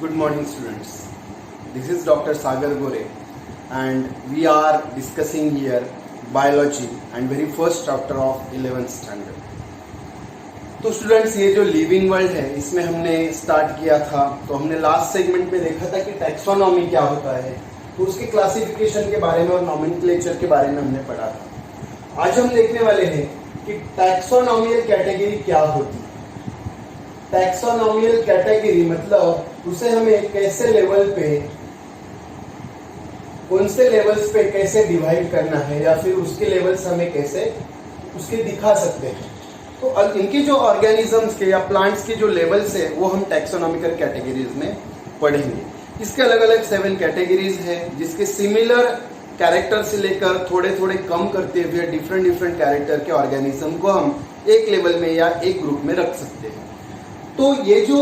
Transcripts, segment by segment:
Good morning, students. This is Dr. Sagar Gore, and we are discussing here biology and very first chapter of 11th standard. तो students, ये जो living world है इसमें हमने start किया था, तो हमने लास्ट सेगमेंट में देखा था कि टैक्सोनॉमी क्या होता है, तो उसके क्लासिफिकेशन के बारे में और नॉमेनक्लेचर के बारे में हमने पढ़ा था। आज हम देखने वाले हैं कि टैक्सोनॉमियल कैटेगरी क्या होती है। टैक्सोनॉमियल कैटेगरी मतलब उसे हमें कैसे लेवल पे, कौन से लेवल्स पे कैसे डिवाइड करना है या फिर उसके लेवल्स हमें कैसे उसके दिखा सकते हैं। तो इनके जो ऑर्गेनिजम्स के या प्लांट्स के जो लेवल्स है वो हम टैक्सोनॉमिकल कैटेगरीज में पढ़ेंगे। इसके अलग अलग 7 कैटेगरीज है जिसके सिमिलर कैरेक्टर से लेकर थोड़े थोड़े कम करते हुए डिफरेंट कैरेक्टर के ऑर्गेनिज्म को हम एक लेवल में या एक ग्रुप में रख सकते हैं। तो ये जो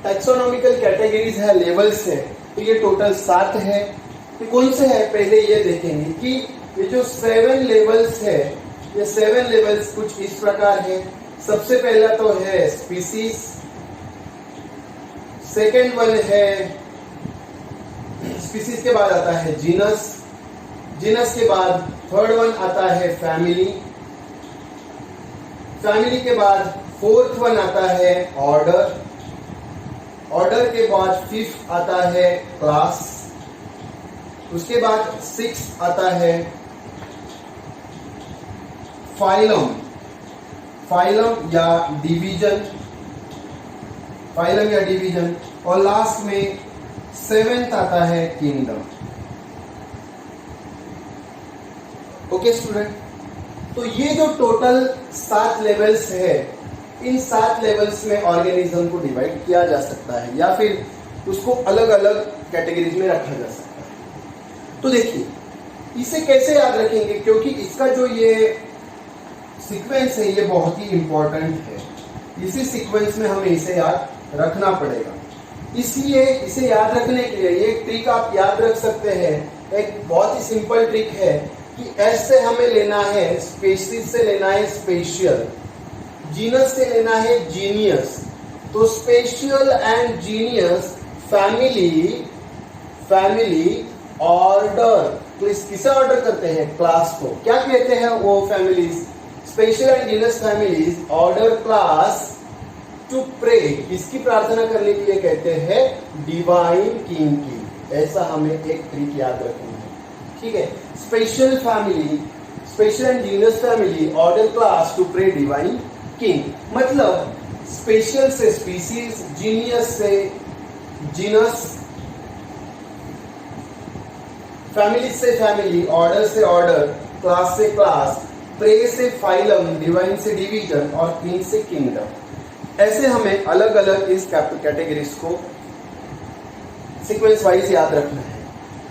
टैक्सोनॉमिकल कैटेगरीज है, लेवल्स है, तो ये टोटल 7 है। तो कौन से है पहले ये देखेंगे कि ये जो 7 लेवल्स है, ये 7 लेवल्स कुछ इस प्रकार है। सबसे पहला तो है स्पीसीज, सेकेंड वन है स्पीसीज के बाद आता है जीनस, जीनस के बाद थर्ड वन आता है फैमिली, फैमिली के बाद फोर्थ वन आता है ऑर्डर, ऑर्डर के बाद 5th आता है क्लास, उसके बाद 6th आता है फाइलम, फाइलम या डिवीजन, फाइलम या डिवीजन, और लास्ट में 7th आता है किंगडम। ओके स्टूडेंट, तो ये जो टोटल 7 लेवल्स है, इन 7 लेवल्स में ऑर्गेनिज्म को डिवाइड किया जा सकता है या फिर उसको अलग अलग कैटेगरीज में रखा जा सकता है। तो देखिए इसे कैसे याद रखेंगे, क्योंकि इसका जो ये सीक्वेंस है ये बहुत ही इंपॉर्टेंट है। इसी सीक्वेंस में हमें इसे याद रखना पड़ेगा। इसलिए इसे याद रखने के लिए ये ट्रिक आप याद रख सकते हैं। एक बहुत ही सिंपल ट्रिक है कि एस से हमें लेना है स्पेसीज से लेना है स्पेशियल, जीनस से लेना है जीनियस। तो special and genius, family, family, order, तो किसे ऑर्डर करते हैं? क्लास को। क्या कहते हैं वो families? Special and genus families order class to pray, इसकी प्रार्थना करने के लिए कहते हैं डिवाइन किंग की। ऐसा हमें एक ट्रिक याद रखना है, ठीक है। Special family, special and genus family order class to pray divine king, मतलब स्पेशल से स्पीसीज, जीनियस से जीनस, फैमिली से फैमिली, ऑर्डर से ऑर्डर, क्लास से क्लास, प्रे से फाइलम, डिवाइन से डिवीजन और किंग से किंगडम। ऐसे हमें अलग अलग इस कैटेगरीज को सीक्वेंस वाइज याद रखना है,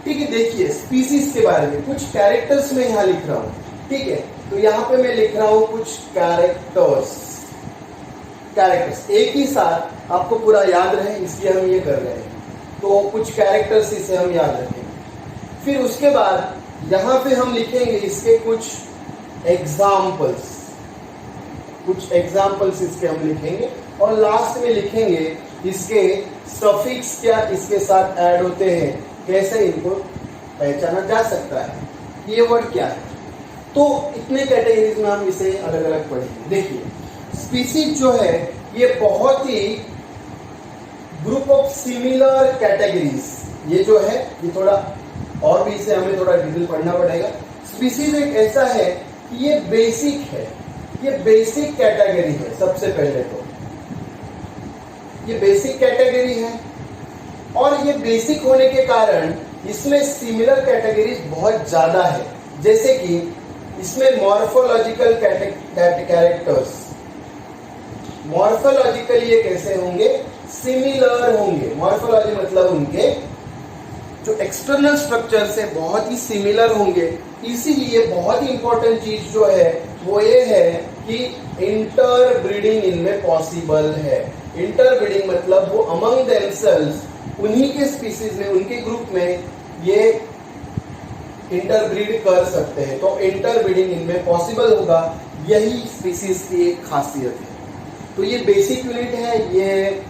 ठीक है। देखिए स्पीसीज के बारे में कुछ कैरेक्टर्स में यहां लिख रहा हूं, ठीक है। तो यहां पे मैं लिख रहा हूं कुछ कैरेक्टर्स, कैरेक्टर्स एक ही साथ आपको पूरा याद रहे इसलिए हम ये कर रहे हैं। तो कुछ कैरेक्टर्स इसे हम याद रखेंगे। फिर उसके बाद यहां पे हम लिखेंगे इसके कुछ एग्जाम्पल्स, कुछ एग्जाम्पल्स इसके हम लिखेंगे, और लास्ट में लिखेंगे इसके सफिक्स क्या इसके साथ ऐड होते हैं, कैसे इनको पहचाना जा सकता है, ये वर्ड क्या है। तो इतने कैटेगरीज में हम इसे अलग अलग पढ़ेंगे। देखिए स्पीसीज जो है ये बहुत ही ग्रुप ऑफ सिमिलर कैटेगरीज, ये जो है ये थोड़ा और भी इसे हमें थोड़ा डिटेल पढ़ना पड़ेगा। स्पीसीज एक ऐसा है कि ये बेसिक है, ये बेसिक कैटेगरी है। सबसे पहले तो ये बेसिक कैटेगरी है, और ये बेसिक होने के कारण इसमें सिमिलर कैटेगरीज बहुत ज्यादा है। जैसे कि इसमें मॉर्फोलॉजिकल कैरेक्टर्स, मॉर्फोलॉजिकली ये कैसे होंगे? सिमिलर होंगे। मॉर्फोलॉजी मतलब उनके जो एक्सटर्नल स्ट्रक्चर से बहुत ही सिमिलर होंगे। इसीलिए बहुत ही इंपॉर्टेंट चीज जो है वो ये है कि इंटर ब्रीडिंग इनमें पॉसिबल है। इंटर ब्रीडिंग मतलब वो अमंग देमसेल्व्स, उन्हीं के स्पीसीज में, उनके ग्रुप में ये इंटरब्रीड कर सकते हैं। तो इंटर ब्रीडिंग इनमें पॉसिबल होगा, यही स्पीसीज की एक खासियत है। तो ये बेसिक यूनिट है, ये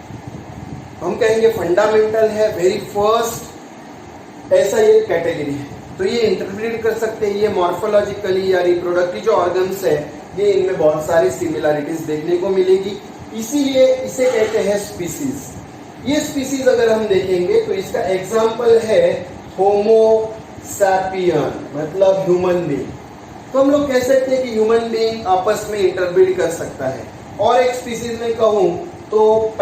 हम कहेंगे फंडामेंटल है, वेरी फर्स्ट, ऐसा ये कैटेगरी है। तो ये इंटरप्रेट कर सकते हैं, ये मॉर्फोलॉजिकली या रिप्रोडक्टिव जो ऑर्गन्स है ये इनमें बहुत सारी सिमिलरिटीज देखने को मिलेगी, इसीलिए इसे कहते हैं स्पीसीज। ये स्पीसीज अगर हम देखेंगे तो इसका एग्जाम्पल है होमो सैपियन, मतलब ह्यूमन बीइंग। तो हम लोग कह सकते हैं कि ह्यूमन बीइंग आपस में इंटरब्रीड कर सकता है। और एक स्पीसीज में कहूं तो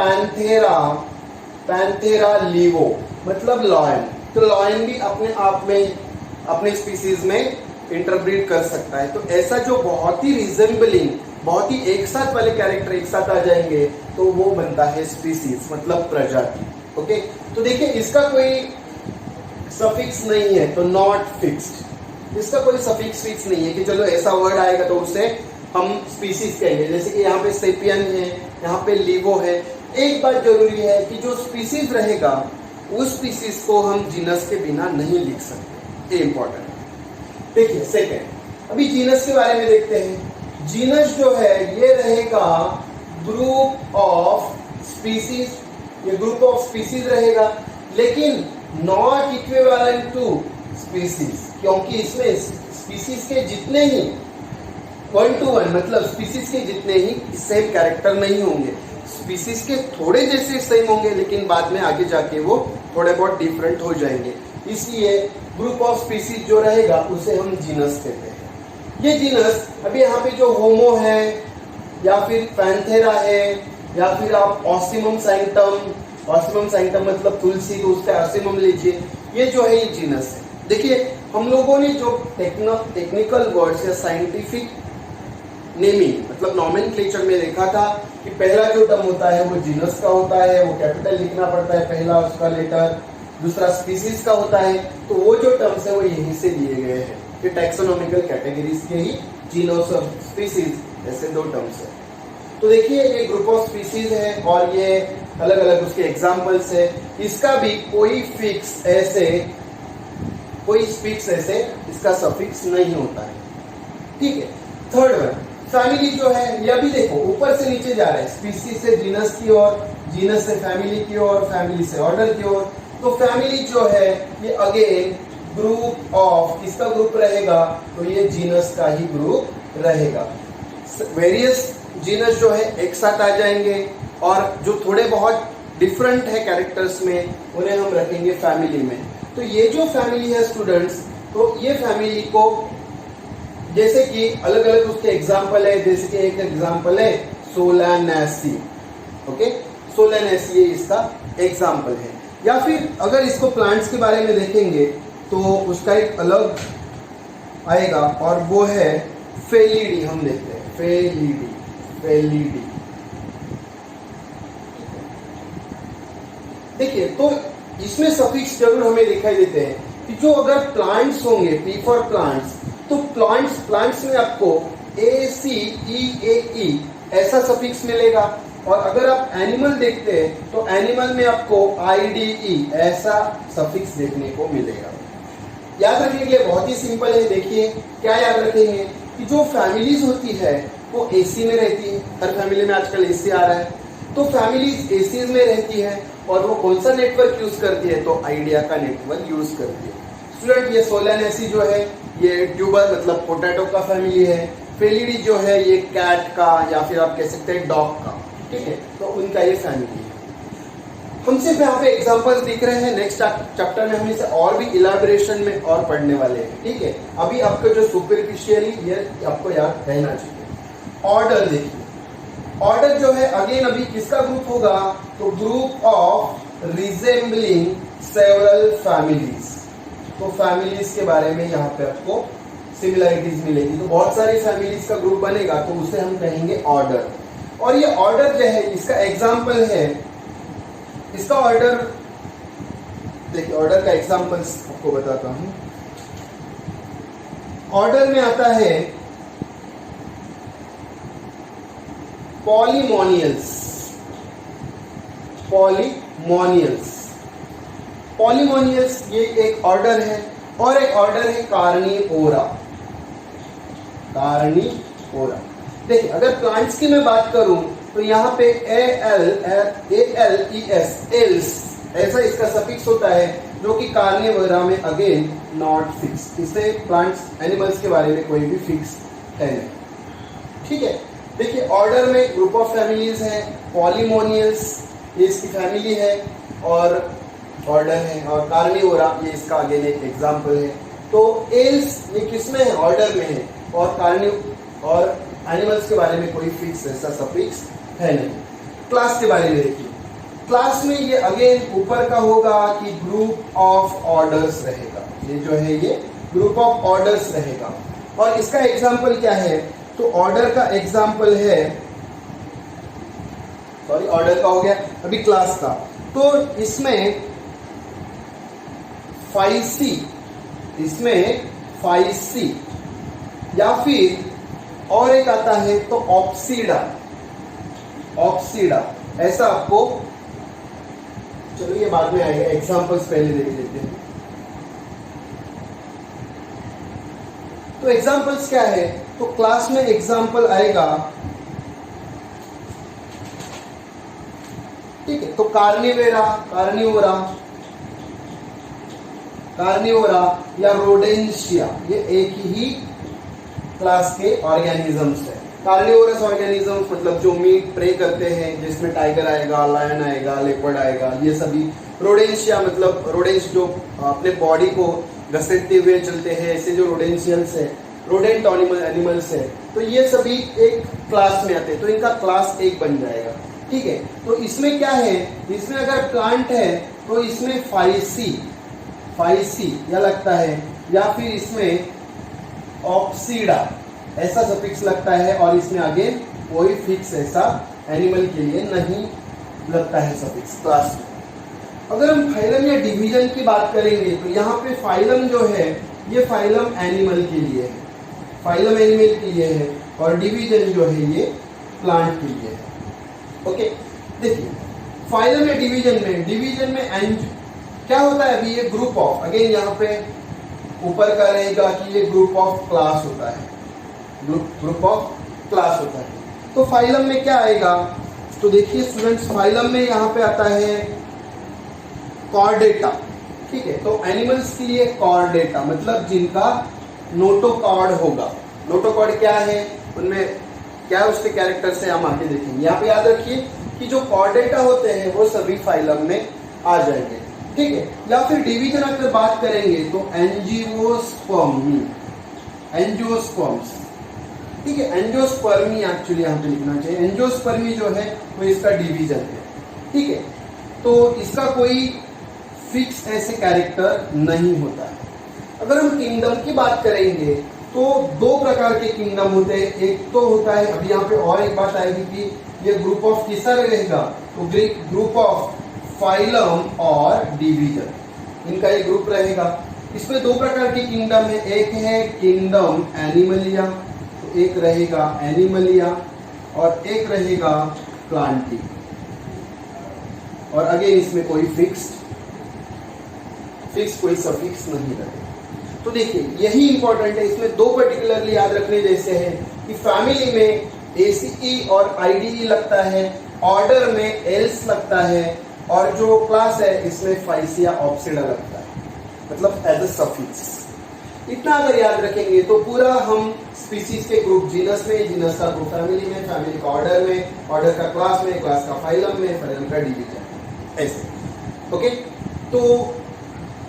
पैंथेरा लीवो, मतलब लॉयन। तो लॉयन भी अपने आप में अपने स्पीसीज में इंटरब्रीड कर सकता है। तो ऐसा जो बहुत ही रिजेंबलिंग, बहुत ही एक साथ वाले कैरेक्टर एक साथ आ जाएंगे तो वो बनता है स्पीसीज, मतलब प्रजाति। ओके, तो देखिए इसका कोई सफिक्स नहीं है, तो नॉट फिक्स्ड। इसका कोई सफिक्स फिक्स नहीं है कि चलो ऐसा वर्ड आएगा तो उसे हम स्पीसीज कहेंगे। जैसे कि यहाँ पे सेपियन है, यहाँ पे लीवो है। एक बात जरूरी है कि जो स्पीसीज रहेगा उस स्पीसीज को हम जीनस के बिना नहीं लिख सकते, ये इंपॉर्टेंट है। देखिए सेकेंड, अभी जीनस के बारे में देखते हैं। जीनस जो है ये रहेगा ग्रुप ऑफ स्पीसीज, ये ग्रुप ऑफ स्पीसीज रहेगा, लेकिन नॉट इक्विवेलेंट टू स्पीसीज, क्योंकि इसमें स्पीसीज के जितने ही 1 to 1 मतलब स्पीसीज के जितने ही सेम कैरेक्टर नहीं होंगे। स्पीसीज के थोड़े जैसे सेम होंगे, लेकिन बाद में आगे जाके वो थोड़े बहुत डिफरेंट हो जाएंगे। इसलिए ग्रुप ऑफ स्पीसीज जो रहेगा उसे हम जीनस कहते हैं। ये जीनस अभी यहाँ पे जो होमो है या फिर पैंथेरा है या फिर आप ऑसिमम सैंक्टम मतलब तुलसी, तो उसका ऑसिमम लीजिए, ये जो है ये जीनस है। देखिए हम लोगों ने जो टेक्निकल वर्ड्स या साइंटिफिक नेमिंग मतलब नॉमेनक्लेचर में देखा था कि पहला जो टर्म होता है वो जीनस का होता है, वो कैपिटल लिखना पड़ता है पहला उसका लेटर, दूसरा स्पीसीज का होता है। तो वो जो टर्म्स है वो यहीं से लिए गए हैं कि टैक्सोनॉमिकल कैटेगरीज के ही जीनस और स्पीसीज ऐसे 2 टर्म्स है। तो देखिए ये ग्रुप ऑफ स्पीसीज है और ये अलग अलग उसके एग्जाम्पल्स है। इसका भी कोई फिक्स ऐसे इसका सफिक्स नहीं होता है, ठीक है। थर्ड वन, फैमिली जो है यह भी देखो ऊपर से नीचे जा रहा है, स्पीसीज से जीनस की ओर, जीनस से फैमिली की ओर, फैमिली से ऑर्डर की ओर। तो फैमिली जो है ये अगेन ग्रुप ऑफ, किसका ग्रुप रहेगा, तो ये जीनस का ही ग्रुप रहेगा। वेरियस जीनस जो है एक साथ आ जाएंगे और जो थोड़े बहुत डिफरेंट है कैरेक्टर्स में उन्हें हम रखेंगे फैमिली में। तो ये जो फैमिली है स्टूडेंट्स, तो ये फैमिली को जैसे कि अलग अलग उसके एग्जाम्पल है, जैसे कि एक एग्जाम्पल है सोलानेसी। ओके, सोलानेसी ये इसका एग्जाम्पल है। या फिर अगर इसको प्लांट्स के बारे में देखेंगे तो उसका एक अलग आएगा और वो है फेलिडी। हम देखते हैं फेलिडी। देखिए तो इसमें सफिक्स जरूर हमें दिखाई देते हैं कि जो अगर प्लांट्स होंगे, पी फॉर प्लांट्स, तो प्लांट्स में आपको ACEAE ऐसा सफिक्स मिलेगा। और अगर आप एनिमल देखते हैं तो एनिमल में आपको IDE ऐसा सफिक्स देखने को मिलेगा। याद रखने के लिए बहुत ही सिंपल है। देखिए क्या याद रखेंगे कि जो फैमिलीज होती है वो AC में रहती है। हर फैमिली में आजकल AC आ रहा है, तो फैमिलीज AC में रहती है और वो कौन सा नेटवर्क यूज करती है, तो आइडिया का नेटवर्क यूज करती है। स्टूडेंट ये सोलानेसी जो है ये ट्यूबर मतलब पोटैटो का फैमिली है। फेलिडी जो है ये कैट का या फिर आप कह सकते हैं डॉग का, ठीक है, तो उनका ये फैमिली है। हम सिर्फ यहाँ पे एग्जांपल्स दिख रहे हैं, नेक्स्ट चैप्टर में हम इसे और भी इलाबोरेशन में और पढ़ने वाले हैं, ठीक है। अभी आपको जो सुपरफिशियली ये आपको याद रहना चाहिए। ऑर्डर देखिए, ऑर्डर जो है अगेन अभी किसका ग्रुप होगा, तो group of resembling several families. तो फैमिलीज के बारे में यहाँ पे आपको सिमिलरिटीज मिलेगी। तो बहुत सारी फैमिलीज का ग्रुप बनेगा तो उसे हम कहेंगे ऑर्डर। और ये ऑर्डर जो है इसका एग्जाम्पल है, इसका ऑर्डर देखिए, ऑर्डर का एग्जाम्पल आपको बताता हूं। ऑर्डर में आता है पॉलीमोनियल्स। पॉलीमोनियल्स ये एक ऑर्डर है और एक ऑर्डर है कार्निवोरा। देखिए अगर प्लांट्स की मैं बात करूं तो यहाँ पे ALES एल्स ऐसा इसका सफिक्स होता है, जो कि कार्निवोरा में अगेन नॉट फिक्स। इसे प्लांट्स एनिमल्स के बारे में कोई भी फिक्स है नहीं, ठीक है। देखिए ऑर्डर में ग्रुप ऑफ फैमिलीज है, पॉलीमोनियल्स ये इसकी फैमिली है और ऑर्डर है, और कार्निवोरा ये इसका अगेन एक एग्जाम्पल है। तो एल्स ये किसमें है, ऑर्डर में है, और एनिमल्स के बारे में कोई फिक्स ऐसा सफिक्स है नहीं। क्लास के बारे में देखिए, क्लास में ये अगेन ऊपर का होगा कि ग्रुप ऑफ ऑर्डर्स रहेगा, ये जो है ये ग्रुप ऑफ ऑर्डर्स रहेगा। और इसका एग्जाम्पल क्या है, तो ऑर्डर का एग्जाम्पल है, सॉरी ऑर्डर का हो गया, अभी क्लास का। तो इसमें फाइसी, इसमें फाइसी या फिर और एक आता है तो ऑप्सीडा, ऑप्सीडा ऐसा आपको, चलो ये बाद में आएगा, एग्जांपल्स पहले देख लेते हैं। तो एग्जांपल्स क्या है, तो क्लास में एग्जांपल आएगा, ठीक है। तो कार्निवेरा, कार्निवोरा, कार्निवोरा या रोडेंशिया ये एक ही क्लास के ऑर्गेनिजम्स है। कार्निवोरस ऑर्गेनिजम्स मतलब जो मीट प्रे करते हैं, जिसमें टाइगर आएगा, लायन आएगा, लेपर्ड आएगा, ये सभी। रोडेंशिया मतलब रोडेंस जो अपने बॉडी को घसीटते हुए चलते हैं, ऐसे जो रोडेंशियल्स है, रोडेंट एनिमल्स है, तो ये सभी एक क्लास में आते हैं, तो इनका क्लास एक बन जाएगा, ठीक है। तो इसमें क्या है, इसमें अगर प्लांट है तो इसमें फाइसी, फाइसी या लगता है, या फिर इसमें ऑप्सीडा ऐसा सफिक्स लगता है, और इसमें अगेन कोई फिक्स ऐसा एनिमल के लिए नहीं लगता है सफिक्स क्लास में। अगर हम फाइलम या डिवीजन की बात करेंगे तो यहाँ पे फाइलम जो है ये फाइलम एनिमल के लिए है, फाइलम एनिमल के लिए है, और डिवीजन जो है ये प्लांट के लिए है। ओके, देखिए फाइलम या डिवीजन में क्या होता है, अभी ये ग्रुप ऑफ, अगेन यहाँ पे ऊपर का रहेगा कि ये ग्रुप ऑफ क्लास होता है, ग्रुप ऑफ क्लास होता है। तो फाइलम में क्या आएगा, तो देखिए स्टूडेंट्स, फाइलम में यहाँ पे आता है कॉर्डेटा, ठीक है। तो एनिमल्स के लिए कॉर्डेटा मतलब जिनका नोटोकॉर्ड होगा। नोटोकॉर्ड क्या है, उनमें क्या है, उसके कैरेक्टर से हम आगे देखेंगे। यहाँ पे याद रखिए कि जो कॉर्डेटा होते हैं वो सभी फाइलम में आ जाएंगे, ठीक है। या फिर डिवीजन अगर बात करेंगे तो एंजियोस्पर्मी, एंजियोस्पर्म्स, ठीक है। एंजियोस्पर्मी एक्चुअली यहाँ पे लिखना चाहिए, एंजियोस्पर्मी जो है वो इसका डिवीजन है, ठीक है। तो इसका कोई फिक्स ऐसे कैरेक्टर नहीं होता है। अगर हम किंगडम की बात करेंगे तो दो प्रकार के किंगडम होते हैं। एक तो होता है, अभी यहाँ पे और एक बात आएगी कि ये ग्रुप ऑफ किसका रहेगा, तो ग्रुप ऑफ फाइलम और डिवीजन, इनका एक ग्रुप रहेगा। इसमें दो प्रकार की किंगडम है, एक है किंगडम एनिमलिया, तो एक रहेगा एनिमलिया और एक रहेगा प्लांटी, और अगेन इसमें कोई फिक्स कोई सफिक्स नहीं रहेगा। तो देखिए यही इंपॉर्टेंट है, इसमें दो पर्टिकुलरली याद रखने जैसे है कि फैमिली में ACE और IDE लगता है, ऑर्डर में एल्स लगता है, और जो क्लास है इसमें फाइसिया ऑप्सिडा लगता है, मतलब एज अ सफिक्स। इतना अगर याद रखेंगे तो पूरा हम स्पीसीज के ग्रुप, जीनस में, जीनस का ग्रुप फैमिली में, फैमिली का ऑर्डर में, ऑर्डर का क्लास में, क्लास का फाइलम में, फाइलम का डिवीजन, ऐसे। ओके, तो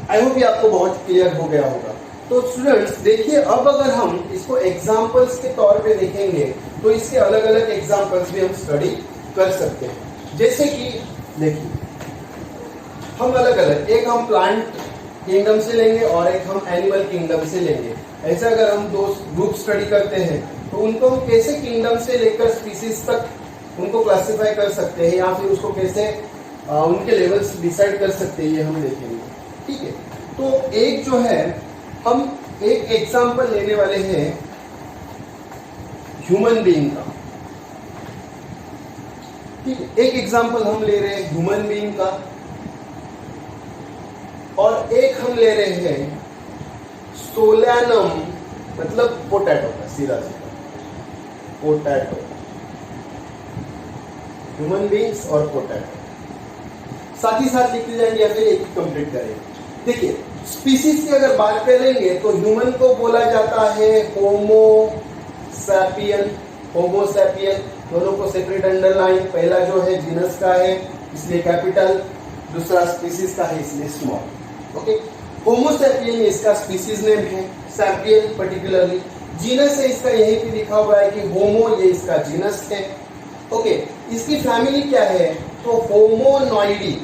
आई होप ये आपको बहुत क्लियर हो गया होगा। तो स्टूडेंट्स देखिए, अब अगर हम इसको एग्जाम्पल्स के तौर पे देखेंगे तो इसके अलग अलग एग्जाम्पल्स भी हम स्टडी कर सकते हैं। जैसे कि देखिए हम अलग अलग, एक हम प्लांट किंगडम से लेंगे और एक हम एनिमल किंगडम से लेंगे। ऐसे अगर हम दो ग्रुप स्टडी करते हैं तो उनको हम कैसे किंगडम से लेकर स्पीसीज तक उनको क्लासिफाई कर सकते हैं, या फिर उसको कैसे उनके लेवल्स डिसाइड कर सकते हैं, ये हम देखेंगे, ठीक है। तो एक जो है, हम एक एग्जाम्पल लेने वाले हैं ह्यूमन बीइंग का, ठीक है। एक एग्जाम्पल हम ले रहे हैं ह्यूमन बीइंग का, और एक हम ले रहे हैं सोलैनम मतलब पोटैटो का, सीधा सीधा पोटैटो, ह्यूमन बींग्स और पोटैटो। साथ ही साथ लिखते जाएंगे या फिर एक ही कंप्लीट करेंगे। देखिए स्पीसीज की अगर बात करेंगे तो ह्यूमन को बोला जाता है होमो सैपियन। होमो सैपियन दोनों को सेपरेट अंडरलाइन, पहला जो है जीनस का है इसलिए कैपिटल, दूसरा स्पीसीज का है इसलिए स्मॉल। ओके, होमो सैपियन इसका स्पीसीज नेम है, सैपियन पर्टिकुलरली जीनस है इसका, यहीं पे लिखा हुआ है कि होमो, ये इसका जीनस है। ओके, इसकी फैमिली क्या है तो होमोनॉइडी।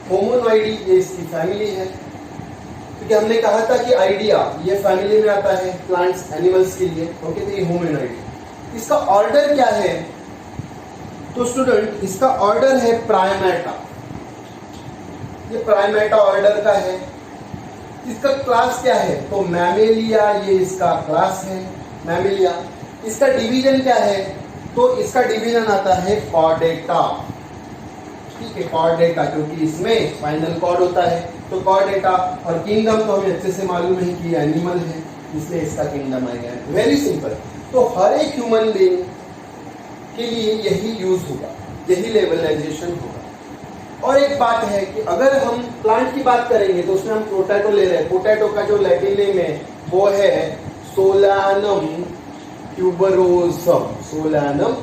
होमोनॉइडी ये इसकी फैमिली है, क्योंकि हमने कहा था कि आइडिया ये फैमिली में आता है प्लांट्स एनिमल्स के लिए। ओके, तो ये होमोनॉइडी। इसका ऑर्डर क्या है तो स्टूडेंट इसका ऑर्डर है प्राइमेटा। ये प्राइमेटा ऑर्डर का है। इसका क्लास क्या है तो मैमेलिया, ये इसका क्लास है मैमेलिया। इसका डिवीजन क्या है तो इसका डिवीजन आता है कॉर्डेटा। ठीक है, कॉर्डेटा, क्योंकि इसमें फाइनल कॉर्ड होता है तो कॉर्डेटा। और किंगडम तो हमें अच्छे से मालूम है कि एनिमल है इसलिए इसका किंगडम आ गया। Very simple. तो हर एक ह्यूमन बीइंग के लिए यही यूज होगा, यही लेवलाइजेशन होगा। और एक बात है कि अगर हम प्लांट की बात करेंगे तो उसमें हम पोटैटो ले रहे हैं। पोटैटो का जो लैटिन नेम है वो है solanum tuberosum. Solanum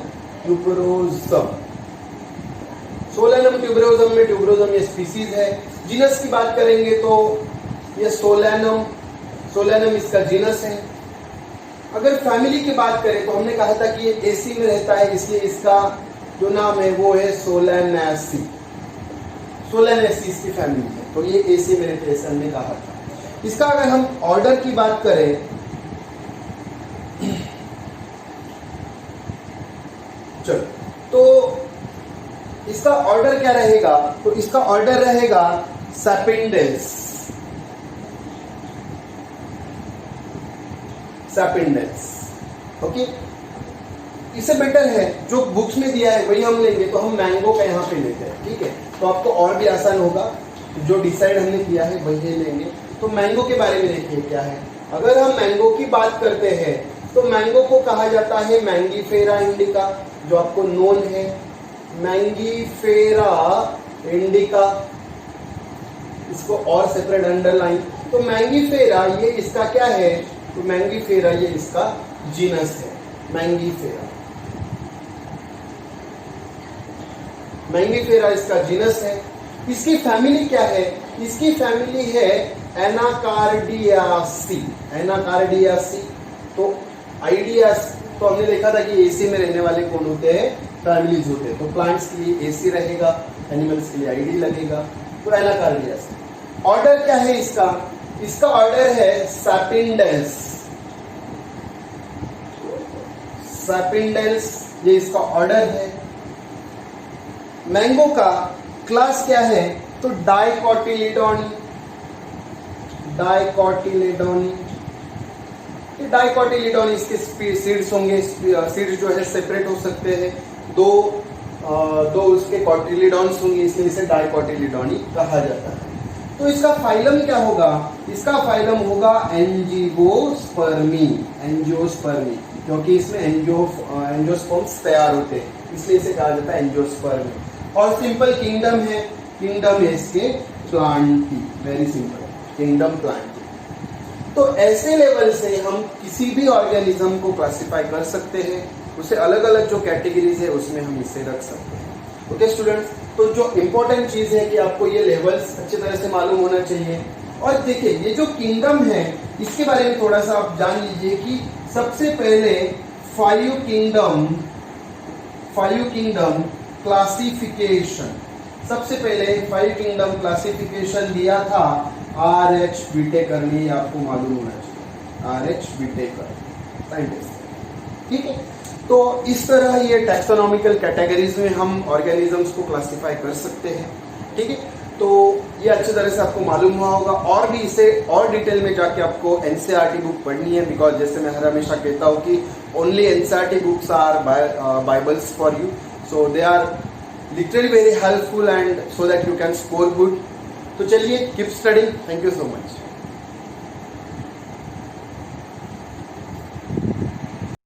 tuberosum. Solanum tuberosum में ट्यूबरोसम ये स्पीसीज है। जीनस की बात करेंगे तो ये सोलानम, सोलानम इसका जीनस है। अगर फैमिली की बात करें तो हमने कहा था कि ये एसी में रहता है इसलिए इसका जो नाम है वो है सोलानेसी। सोलानेसी इसकी फैमिली है तो ये एसी में रहते हैं, हमने कहा था। इसका अगर हम ऑर्डर की बात करें चलो तो इसका ऑर्डर क्या रहेगा तो इसका ऑर्डर रहेगा सैपिंडेल्स। सैपिंडेल्स। ओके, इससे बेटर है जो बुक्स में दिया है वही हम लेंगे, तो हम मैंगो का यहाँ पे लेते हैं। ठीक है, तो आपको और भी आसान होगा। जो डिसाइड हमने किया है वही लेंगे। तो मैंगो के बारे में देखिए क्या है। अगर हम मैंगो की बात करते हैं तो मैंगो को कहा जाता है मैंगीफेरा इंडिका, जो आपको नोन है। मैंगीफेरा इंडिका, इसको और सेपरेट अंडरलाइन। तो मैंगीफेरा ये इसका क्या है तो मैंगीफेरा ये इसका जीनस है। मैंगीफेरा, मैंगीफेरा इसका जीनस है। इसकी फैमिली क्या है इसकी फैमिली है एनाकार्डियासी। एनाकार्डियासी। तो आइडियास तो हमने देखा था कि एसी में रहने वाले कौन होते हैं फैमिलीज होते हैं। तो प्लांट्स के लिए एसी रहेगा, एनिमल्स के लिए आईडी लगेगा। तो एनाकार्डियासी। ऑर्डर क्या है इसका इसका ऑर्डर है सैपिंडेल्स। सैपिंडेल्स ये इसका ऑर्डर है। मैंगो का क्लास क्या है तो डाइकोटिलिडोनी। डाइकोटिलिडोनी, ये डाइकोटिलिडोनी इसके सीड्स होंगे। सीड्स जो है सेपरेट हो सकते हैं। दो उसके कोटिलिडॉन्स होंगे इसलिए इसे डाइकोटिलिडोनी कहा जाता है। तो इसका फाइलम क्या होगा इसका फाइलम होगा एंजियोस्पर्मी। एंजियोस्पर्मी, क्योंकि इसमें एंजियोस्पर्म्स तैयार होते हैं इसलिए इसे कहा जाता है एंजियोस्पर्मी। और सिंपल किंगडम है। किंगडम है इसके प्लांट की। Very simple, kingdom plant. तो ऐसे लेवल से हम किसी भी ऑर्गेनिज्म को क्लासिफाई कर सकते हैं। उसे अलग अलग जो कैटेगरीज है उसमें हम इसे रख सकते हैं। ओके स्टूडेंट्स, तो जो इम्पोर्टेंट चीज है कि आपको ये लेवल्स अच्छी तरह से मालूम होना चाहिए। और देखिए ये जो किंगडम है इसके बारे में थोड़ा सा आप जान लीजिए कि सबसे पहले फाइव किंगडम क्लासिफिकेशन, सबसे पहले फाइव किंगडम क्लासिफिकेशन दिया था R.H. विटेकर ने। आपको मालूम होना चाहिए R.H. Whittaker scientist. ठीक है, तो इस तरह ये टैक्सोनॉमिकल कैटेगरीज में हम ऑर्गेनिजम्स को क्लासिफाई कर सकते हैं। ठीक है, तो ये अच्छी तरह से आपको मालूम हुआ होगा। और भी इसे और डिटेल में जाके आपको एनसीईआरटी बुक पढ़नी है, बिकॉज जैसे मैं हर हमेशा कहता हूँ कि only NCERT books are bibles for you, so they are literally very helpful and so that you can score good. तो चलिए, keep studying. Thank you so much.